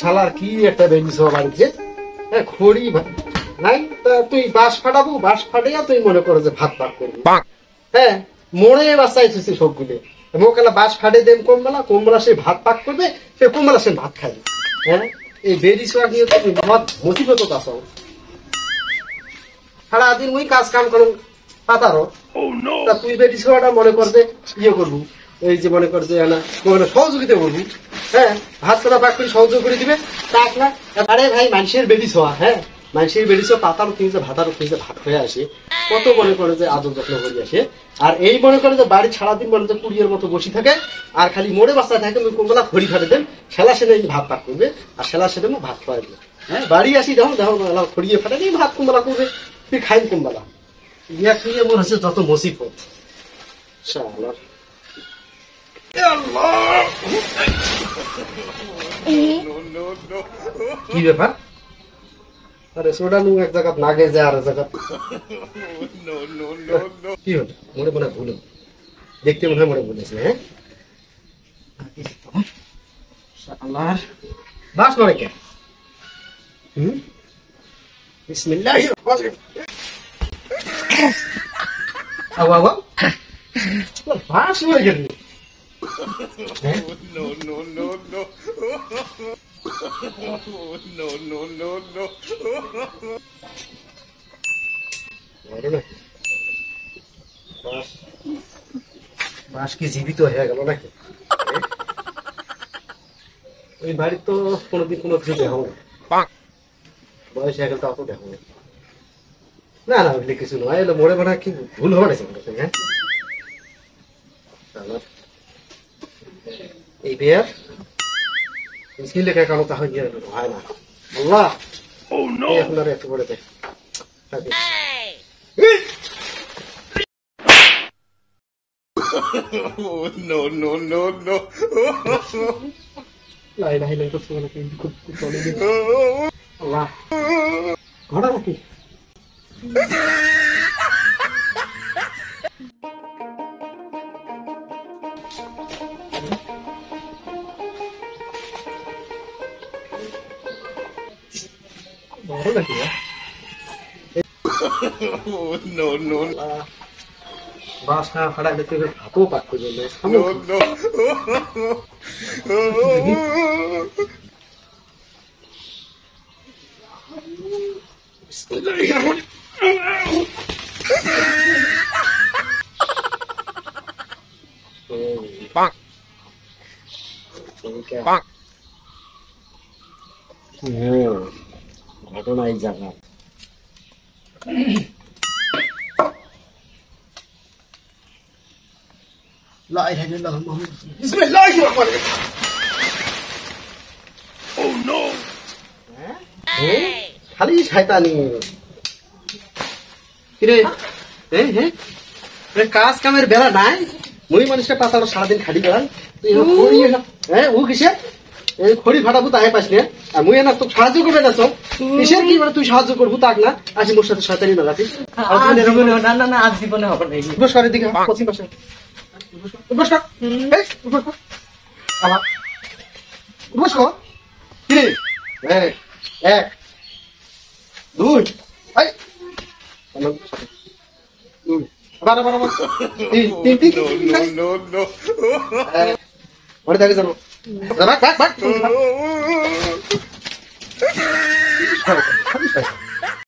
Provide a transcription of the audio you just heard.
শালার কি একটা বেরিয়েছ বাড়িতে, খড়ি নাই, তুই বাঁশ ফাটাবো, বাঁশ ফাটাইয়া তুই মনে করো যে ভাত পাক করবি। হ্যাঁ, মনে বাঁচাইছিস সবগুলো। মোকালা বাঁশ ফাটে দেন কমবেলা, কমবেলা সে ভাত পাক করবে, সে কমবেলা সে ভাত খাবে। হ্যাঁ, এই বেরিয়েছ নিয়ে তুমি মত মুসিবত আছো। সারাদিন ওই কাজ কাম করো পাতারো, তা তুই বেরিয়েছটা মনে কর যে ইয়ে করবো, এই যে মনে কর যে সহযোগিতা করবি। হ্যাঁ, ভাত করা পাক করে সহযোগ করে দিবে তাক না। আরে ভাই, মানুষের বেরিয়েছ, হ্যাঁ মানুষের বেরিয়েছ পাতারও কিনছে, ভাতারও কিনছে, ভাত হয়ে আসে, কত মনে করে যে আদর যত্ন করে আসে। আর এই মনে করে যে বাড়ি সারাদিন মনে যে কুড়িয়ের মতো বসে থাকে, আর খালি মোড়ে বাচ্চা থাকে, কোনবেলা খড়ি ফাটে দেন, সেলা সেনে ভাত পাক করবে, আর সেলা সেনে ভাত খাওয়াই দেবে। হ্যাঁ, বাড়ি আসি দেখো দেখো খড়িয়ে ফাটে নেই, ভাত কোনবেলা করবে, তুই খাই কোনবেলা। ইয়া খেয়ে মনে হচ্ছে যত মুসিবত। কি ব্যাপার? আরে সোডা নু এক জায়গা নাগে যায়, আর জায়গা কি হল? মনে মনে ভুল দেখতে মনে হয় মনে বলেছে। হ্যাঁ, আল্লাহর বাস নয় কে? বিসমিল্লাহ। বাস নয় গেল। বাস কি জীবিত হয়ে গেল নাকি? ওই বাড়ির তো কোনোদিন কোনো কিছু দেখো না, বয়স হয়ে গেল তো অত দেখো না। না বুঝলি কিছু নয়, এলো মরে মনে কি ভুল হবে না? হ্যাঁ, এই বিয়ার লেখা কারণ তা হয় না। আল্লাহ এখন আর একটু করে দেখ। আল্লাহ ঘটা নাকি? বাস না ফাটাইলে তুই ভাতও পাক করে দেবে। ঘটনা এই জায়গা খালি শয়তানি। কিরে কাজ কামের বেলা নাই, মুই মানুষটা পাতানো সারাদিন খাটি বেড়ান। হ্যাঁ, ও কিসে খড়ি ফাটাবো তাই পাস না, আর মুই না তোকে সাহায্য করবে না। তো কিসের কি মানে তুই সাহায্য করবো তাক না, আসি মোর সাথে শয়তানি না রাখিস। না আজ জীবনে হবে না। উপস্কারের দিকে পশ্চিম পাশে উপস্কার উপস্কার। কিরে এক দুই আবার আবার আবার তিন তিন মনে থাকে জানো। ভাগ ভাগ ভাগ